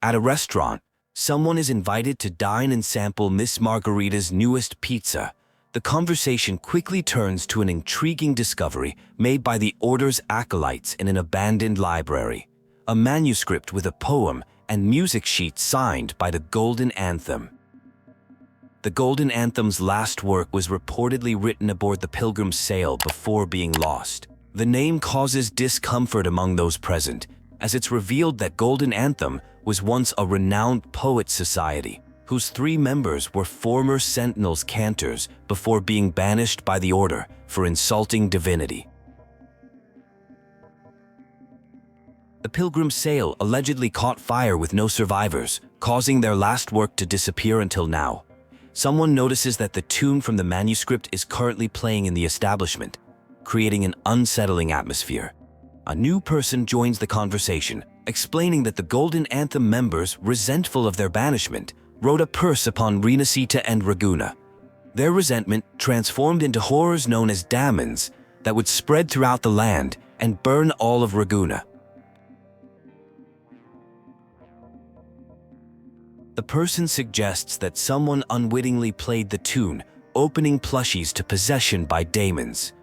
At a restaurant, someone is invited to dine and sample Miss Margarita's newest pizza. The conversation quickly turns to an intriguing discovery made by the Order's acolytes in an abandoned library, a manuscript with a poem and music sheet signed by the Golden Anthem. The Golden Anthem's last work was reportedly written aboard the Pilgrim's sail before being lost. The name causes discomfort among those present, as it's revealed that Golden Anthem was once a renowned poet society, whose 3 members were former Sentinel's cantors before being banished by the Order for insulting divinity. The Pilgrim's sail allegedly caught fire with no survivors, causing their last work to disappear until now. Someone notices that the tune from the manuscript is currently playing in the establishment, creating an unsettling atmosphere. A new person joins the conversation, explaining that the Golden Anthem members, resentful of their banishment, wrote a curse upon Renacita and Ragusa. Their resentment transformed into horrors known as Damons that would spread throughout the land and burn all of Ragusa. The person suggests that someone unwittingly played the tune, opening plushies to possession by Daemons.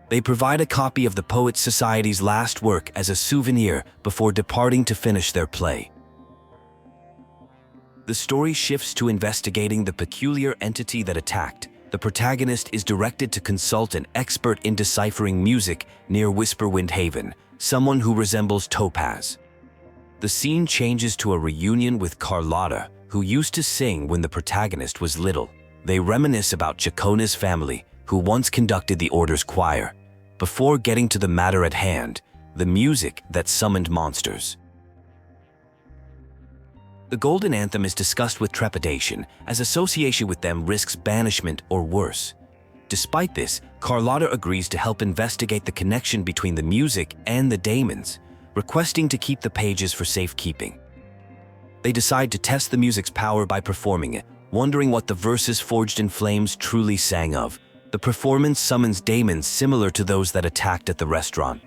They provide a copy of the Poets Society's last work as a souvenir before departing to finish their play. The story shifts to investigating the peculiar entity that attacked. The protagonist is directed to consult an expert in deciphering music near Whisperwind Haven, someone who resembles Topaz. The scene changes to a reunion with Carlotta, who used to sing when the protagonist was little. They reminisce about Chacona's family, who once conducted the Order's choir, before getting to the matter at hand, the music that summoned monsters. The Golden Anthem is discussed with trepidation, as association with them risks banishment or worse. Despite this, Carlotta agrees to help investigate the connection between the music and the Daemons, requesting to keep the pages for safekeeping. They decide to test the music's power by performing it, wondering what the verses forged in flames truly sang of. The performance summons Daemons similar to those that attacked at the restaurant.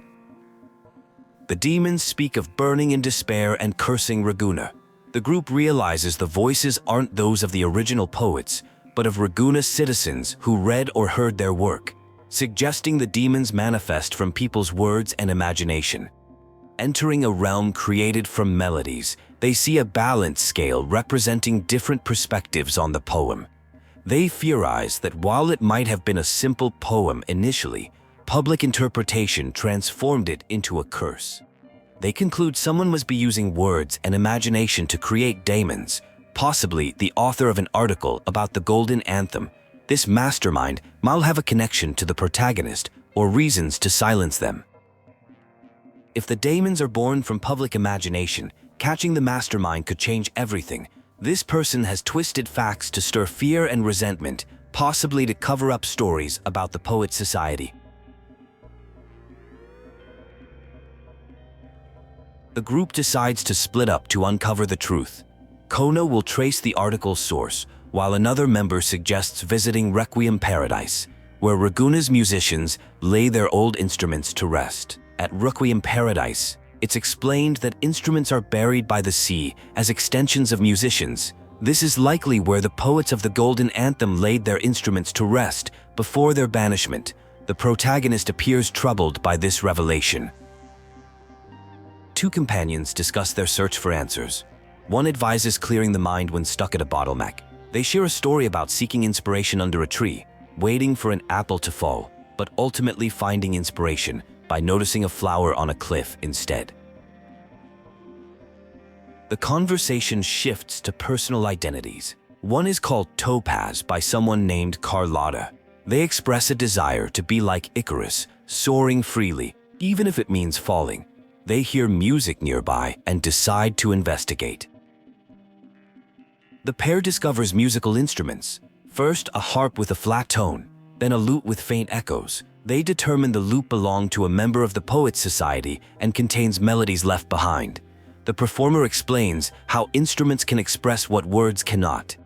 The demons speak of burning in despair and cursing Ragusa. The group realizes the voices aren't those of the original poets, but of Ragusa's citizens who read or heard their work, suggesting the demons manifest from people's words and imagination. Entering a realm created from melodies, they see a balance scale representing different perspectives on the poem. They theorize that while it might have been a simple poem initially, public interpretation transformed it into a curse. They conclude someone must be using words and imagination to create Daemons, possibly the author of an article about the Golden Anthem. This mastermind might have a connection to the protagonist or reasons to silence them. If the Daemons are born from public imagination, catching the mastermind could change everything. This person has twisted facts to stir fear and resentment, possibly to cover up stories about the Poets Society. The group decides to split up to uncover the truth. Kona will trace the article's source, while another member suggests visiting Requiem Paradise, where Ragusa's musicians lay their old instruments to rest. At Requiem Paradise, it's explained that instruments are buried by the sea as extensions of musicians. This is likely where the poets of the Golden Anthem laid their instruments to rest before their banishment. The protagonist appears troubled by this revelation. 2 companions discuss their search for answers. One advises clearing the mind when stuck at a bottleneck. They share a story about seeking inspiration under a tree, waiting for an apple to fall, but ultimately finding inspiration by noticing a flower on a cliff instead. The conversation shifts to personal identities. One is called Topaz by someone named Carlotta. They express a desire to be like Icarus, soaring freely, even if it means falling. They hear music nearby and decide to investigate. The pair discovers musical instruments. First, a harp with a flat tone, then a lute with faint echoes. They determine the lute belonged to a member of the Poets Society and contains melodies left behind. The performer explains how instruments can express what words cannot.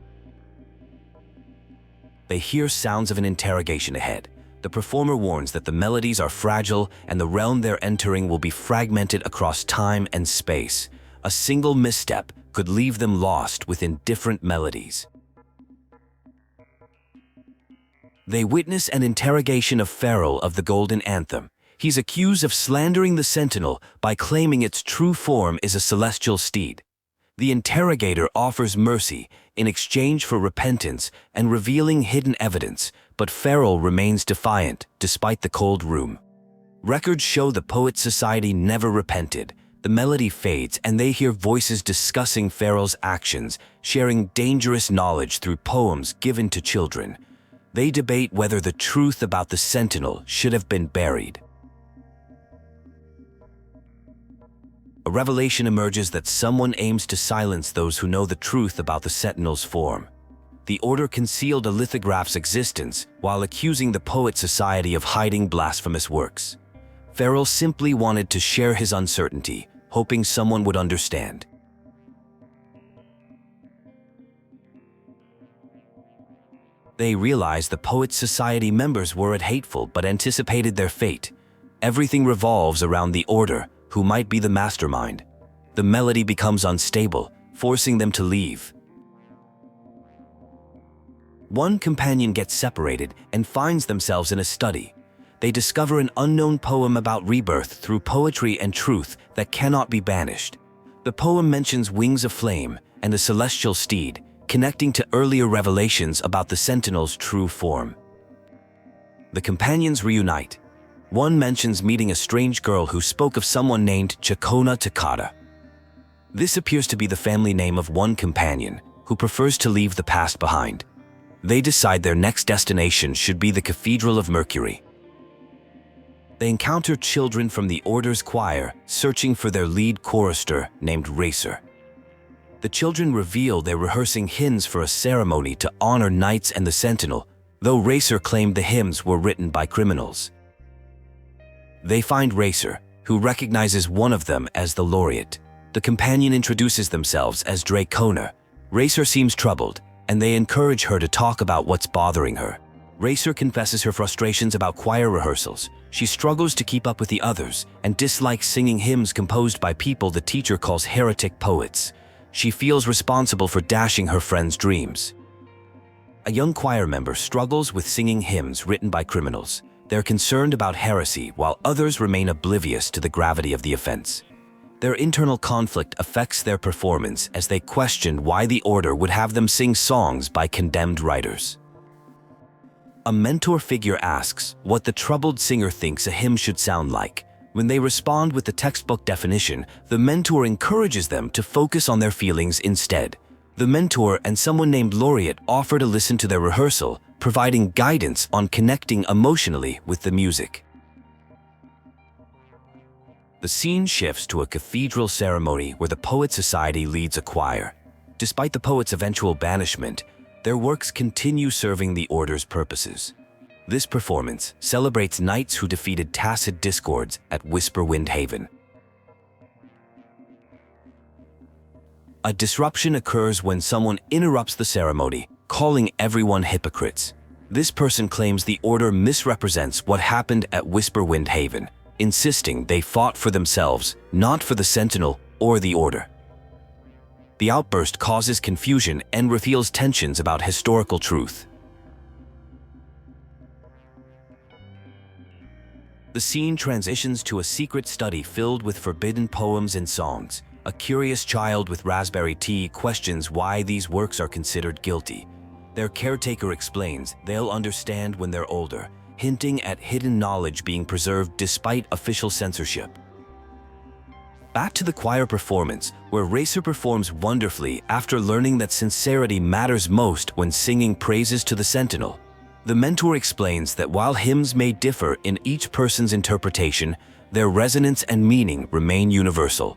They hear sounds of an interrogation ahead. The performer warns that the melodies are fragile and the realm they're entering will be fragmented across time and space. A single misstep could leave them lost within different melodies. They witness an interrogation of Feral of the Golden Anthem. He's accused of slandering the Sentinel by claiming its true form is a celestial steed. The interrogator offers mercy in exchange for repentance and revealing hidden evidence, but Feral remains defiant despite the cold room. Records show the Poets Society never repented. The melody fades and they hear voices discussing Feral's actions, sharing dangerous knowledge through poems given to children. They debate whether the truth about the Sentinel should have been buried. A revelation emerges that someone aims to silence those who know the truth about the Sentinel's form. The Order concealed a lithograph's existence while accusing the Poet Society of hiding blasphemous works. Feral simply wanted to share his uncertainty, hoping someone would understand. They realized the Poets Society members weren't hateful but anticipated their fate. Everything revolves around the Order, who might be the mastermind. The melody becomes unstable, forcing them to leave. One companion gets separated and finds themselves in a study. They discover an unknown poem about rebirth through poetry and truth that cannot be banished. The poem mentions wings of flame and a celestial steed, connecting to earlier revelations about the Sentinel's true form. The companions reunite. One mentions meeting a strange girl who spoke of someone named Chacona. This appears to be the family name of one companion, who prefers to leave the past behind. They decide their next destination should be the Cathedral of Mercury. They encounter children from the Order's choir searching for their lead chorister named Racer. The children reveal they're rehearsing hymns for a ceremony to honor knights and the Sentinel, though Racer claimed the hymns were written by criminals. They find Racer, who recognizes one of them as the laureate. The companion introduces themselves as Dacona. Racer seems troubled, and they encourage her to talk about what's bothering her. Racer confesses her frustrations about choir rehearsals. She struggles to keep up with the others and dislikes singing hymns composed by people the teacher calls heretic poets. She feels responsible for dashing her friends' dreams. A young choir member struggles with singing hymns written by criminals. They're concerned about heresy, while others remain oblivious to the gravity of the offense. Their internal conflict affects their performance as they question why the Order would have them sing songs by condemned writers. A mentor figure asks what the troubled singer thinks a hymn should sound like. When they respond with the textbook definition, the mentor encourages them to focus on their feelings instead. The mentor and someone named Laureate offer to listen to their rehearsal, providing guidance on connecting emotionally with the music. The scene shifts to a cathedral ceremony where the Poets Society leads a choir. Despite the poet's eventual banishment, their works continue serving the Order's purposes. This performance celebrates knights who defeated tacit discords at Whisperwind Haven. A disruption occurs when someone interrupts the ceremony, calling everyone hypocrites. This person claims the Order misrepresents what happened at Whisperwind Haven, insisting they fought for themselves, not for the Sentinel or the Order. The outburst causes confusion and reveals tensions about historical truth. The scene transitions to a secret study filled with forbidden poems and songs. A curious child with raspberry tea questions why these works are considered guilty. Their caretaker explains they'll understand when they're older, hinting at hidden knowledge being preserved despite official censorship. Back to the choir performance, where Racer performs wonderfully after learning that sincerity matters most when singing praises to the Sentinel. The mentor explains that while hymns may differ in each person's interpretation, their resonance and meaning remain universal.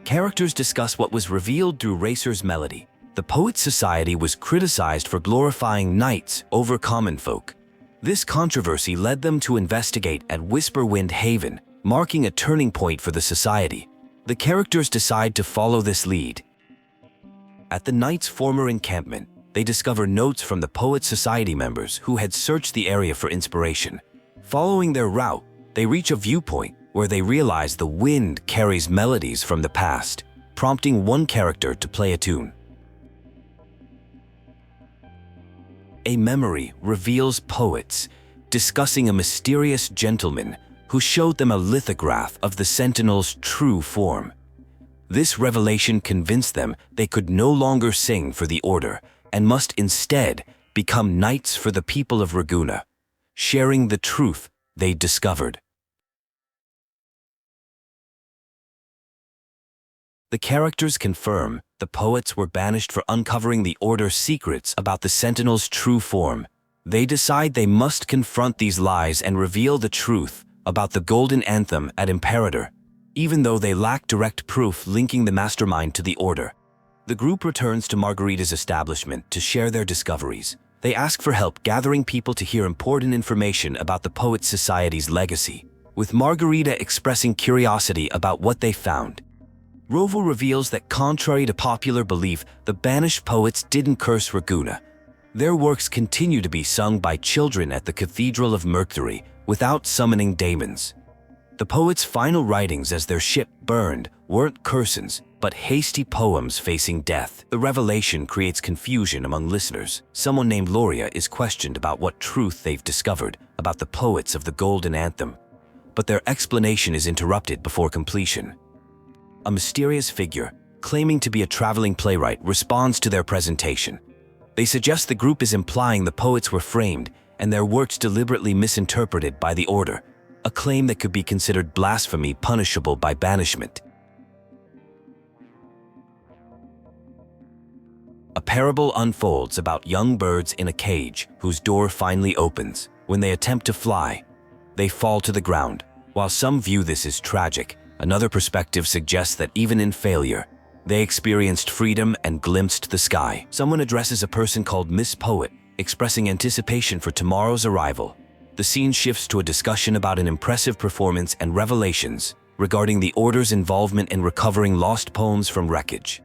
Characters discuss what was revealed through Racer's melody. The Poets Society was criticized for glorifying knights over common folk. This controversy led them to investigate at Whisperwind Haven, marking a turning point for the society. The characters decide to follow this lead. At the Knights' former encampment, they discover notes from the Poets Society members who had searched the area for inspiration. Following their route, they reach a viewpoint where they realize the wind carries melodies from the past, prompting one character to play a tune. A memory reveals poets discussing a mysterious gentleman who showed them a lithograph of the Sentinel's true form. This revelation convinced them they could no longer sing for the Order and must instead become knights for the people of Ragusa, sharing the truth they discovered. The characters confirm the poets were banished for uncovering the Order's secrets about the Sentinel's true form. They decide they must confront these lies and reveal the truth about the Golden Anthem at Imperator, even though they lack direct proof linking the mastermind to the Order. The group returns to Margarita's establishment to share their discoveries. They ask for help gathering people to hear important information about the Poets Society's legacy, with Margarita expressing curiosity about what they found. Rovo reveals that contrary to popular belief, the banished poets didn't curse Ragusa. Their works continue to be sung by children at the Cathedral of Mercury without summoning Daemons. The poets' final writings as their ship burned weren't curses, but hasty poems facing death. The revelation creates confusion among listeners. Someone named Loria is questioned about what truth they've discovered about the poets of the Golden Anthem, but their explanation is interrupted before completion. A mysterious figure, claiming to be a traveling playwright, responds to their presentation. They suggest the group is implying the poets were framed and their works deliberately misinterpreted by the Order, a claim that could be considered blasphemy punishable by banishment. A parable unfolds about young birds in a cage whose door finally opens. When they attempt to fly, they fall to the ground. While some view this as tragic, another perspective suggests that even in failure, they experienced freedom and glimpsed the sky. Someone addresses a person called Miss Poet, expressing anticipation for tomorrow's arrival. The scene shifts to a discussion about an impressive performance and revelations regarding the Order's involvement in recovering lost poems from wreckage.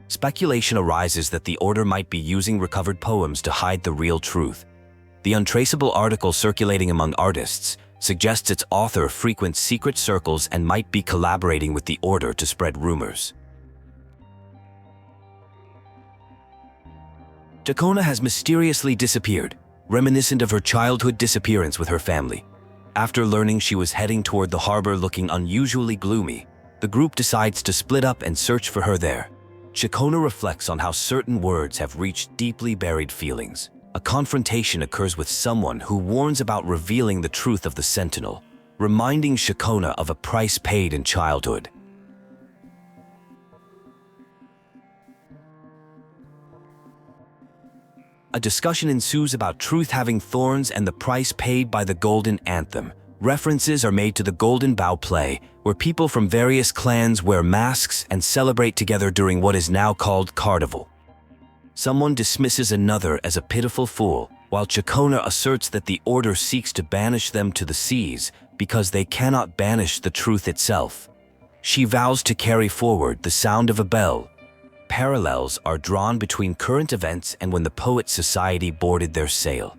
Speculation arises that the Order might be using recovered poems to hide the real truth. The untraceable article circulating among artists suggests its author frequents secret circles and might be collaborating with the Order to spread rumors. Chacona has mysteriously disappeared, reminiscent of her childhood disappearance with her family. After learning she was heading toward the harbor looking unusually gloomy, the group decides to split up and search for her there. Chacona reflects on how certain words have reached deeply buried feelings. A confrontation occurs with someone who warns about revealing the truth of the Sentinel, reminding Chacona of a price paid in childhood. A discussion ensues about truth having thorns and the price paid by the Golden Anthem. References are made to the Golden Bough play, where people from various clans wear masks and celebrate together during what is now called Carnival. Someone dismisses another as a pitiful fool, while Chacona asserts that the Order seeks to banish them to the seas because they cannot banish the truth itself. She vows to carry forward the sound of a bell. Parallels are drawn between current events and when the Poets Society boarded their sail.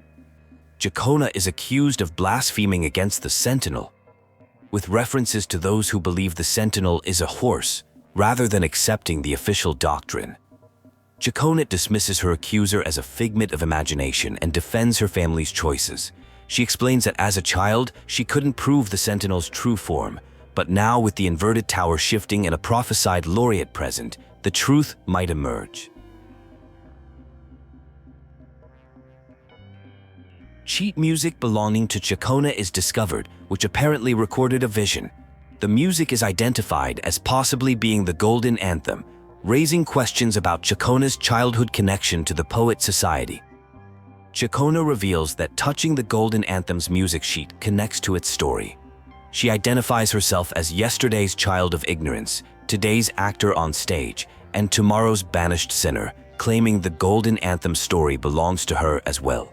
Chacona is accused of blaspheming against the Sentinel, with references to those who believe the Sentinel is a horse, rather than accepting the official doctrine. Chacona dismisses her accuser as a figment of imagination and defends her family's choices. She explains that as a child, she couldn't prove the Sentinel's true form, but now with the inverted tower shifting and a prophesied laureate present, the truth might emerge. Sheet music belonging to Chacona is discovered, which apparently recorded a vision. The music is identified as possibly being the Golden Anthem, raising questions about Chacona's childhood connection to the Poet Society. Chacona reveals that touching the Golden Anthem's music sheet connects to its story. She identifies herself as yesterday's child of ignorance, today's actor on stage, and tomorrow's banished sinner, claiming the Golden Anthem story belongs to her as well.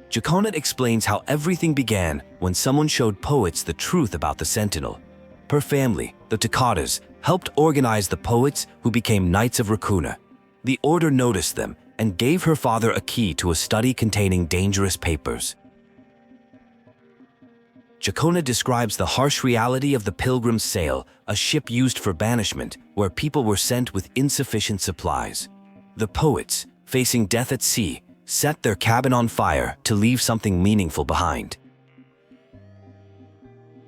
Chacona explains how everything began when someone showed poets the truth about the Sentinel. Her family, the Daconas, helped organize the poets who became Knights of Ragusa. The Order noticed them and gave her father a key to a study containing dangerous papers. Chacona describes the harsh reality of the Pilgrim's Sail, a ship used for banishment, where people were sent with insufficient supplies. The poets, facing death at sea, set their cabin on fire to leave something meaningful behind.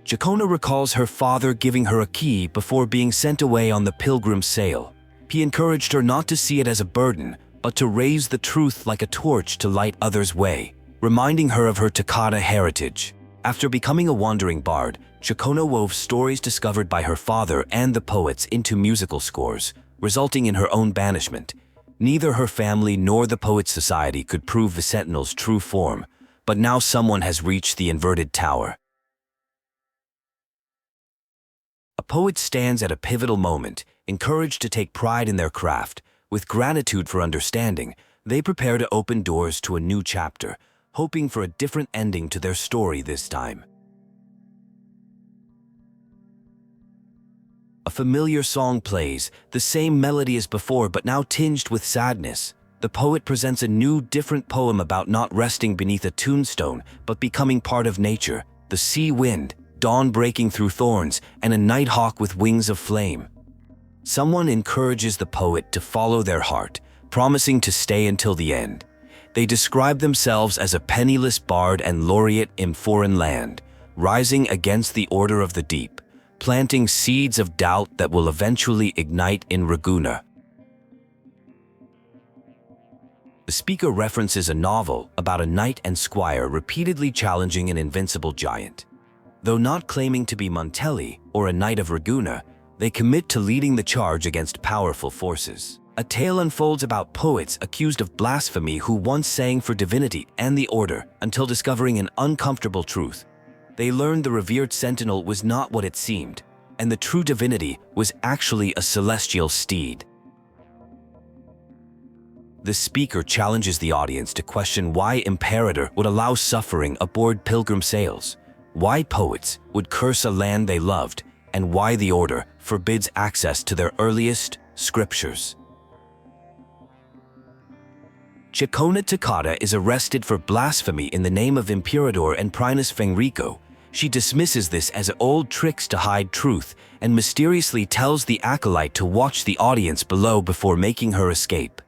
Chacona recalls her father giving her a key before being sent away on the Pilgrim's Sail. He encouraged her not to see it as a burden, but to raise the truth like a torch to light others' way, reminding her of her Dacona heritage. After becoming a wandering bard, Chacona wove stories discovered by her father and the poets into musical scores, resulting in her own banishment. Neither her family nor the Poets' Society could prove the Sentinel's true form, but now someone has reached the inverted tower. A poet stands at a pivotal moment, encouraged to take pride in their craft. With gratitude for understanding, they prepare to open doors to a new chapter, hoping for a different ending to their story this time. A familiar song plays, the same melody as before but now tinged with sadness. The poet presents a new, different poem about not resting beneath a tombstone but becoming part of nature, the sea wind, dawn breaking through thorns, and a nighthawk with wings of flame. Someone encourages the poet to follow their heart, promising to stay until the end. They describe themselves as a penniless bard and laureate in foreign land, rising against the order of the deep, planting seeds of doubt that will eventually ignite in Ragusa. The speaker references a novel about a knight and squire repeatedly challenging an invincible giant. Though not claiming to be Montelli or a knight of Ragusa, they commit to leading the charge against powerful forces. A tale unfolds about poets accused of blasphemy who once sang for divinity and the order until discovering an uncomfortable truth. They learned the revered Sentinel was not what it seemed, and the true divinity was actually a celestial steed. The speaker challenges the audience to question why Imperator would allow suffering aboard pilgrim sails, why poets would curse a land they loved, and why the order forbids access to their earliest scriptures. Chacona Arrested is arrested for blasphemy in the name of Imperator and Prince Fenrico. She dismisses this as old tricks to hide truth and mysteriously tells the acolyte to watch the audience below before making her escape.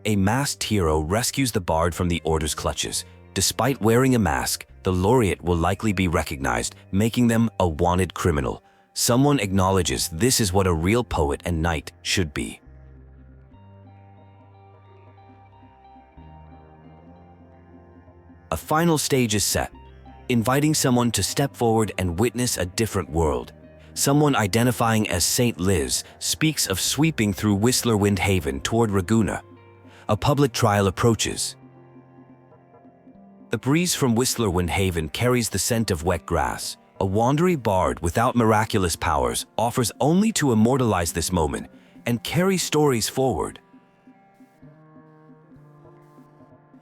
A masked hero rescues the bard from the order's clutches. Despite wearing a mask, the laureate will likely be recognized, making them a wanted criminal. Someone acknowledges this is what a real poet and knight should be. A final stage is set, inviting someone to step forward and witness a different world. Someone identifying as Saint Liz speaks of sweeping through Whistlerwind Haven toward Ragusa. A public trial approaches. The breeze from Whistlerwind Haven carries the scent of wet grass. A wandering bard without miraculous powers offers only to immortalize this moment and carry stories forward.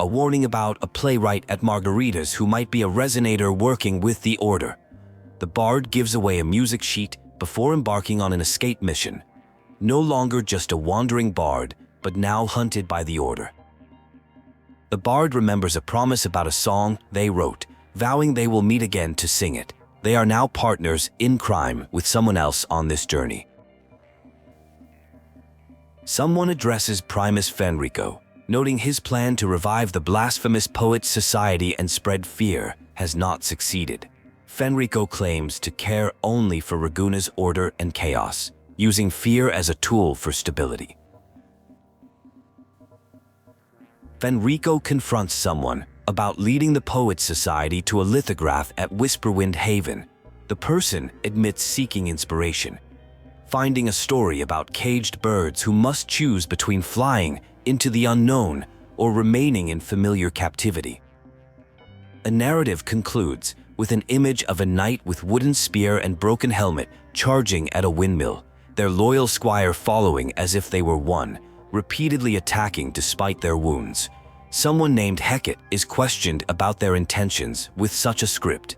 A warning about a playwright at Margarita's who might be a resonator working with the order. The bard gives away a music sheet before embarking on an escape mission. No longer just a wandering bard, but now hunted by the order. The bard remembers a promise about a song they wrote, vowing they will meet again to sing it. They are now partners in crime with someone else on this journey. Someone addresses Primus Fenrico, noting his plan to revive the blasphemous Poets' Society and spread fear has not succeeded. Fenrico claims to care only for Ragusa's order and chaos, using fear as a tool for stability. Fenrico confronts someone about leading the Poets' Society to a lithograph at Whistlerwind Haven. The person admits seeking inspiration, finding a story about caged birds who must choose between flying into the unknown or remaining in familiar captivity. A narrative concludes with an image of a knight with wooden spear and broken helmet charging at a windmill, their loyal squire following as if they were one, repeatedly attacking despite their wounds. Someone named Hecate is questioned about their intentions with such a script.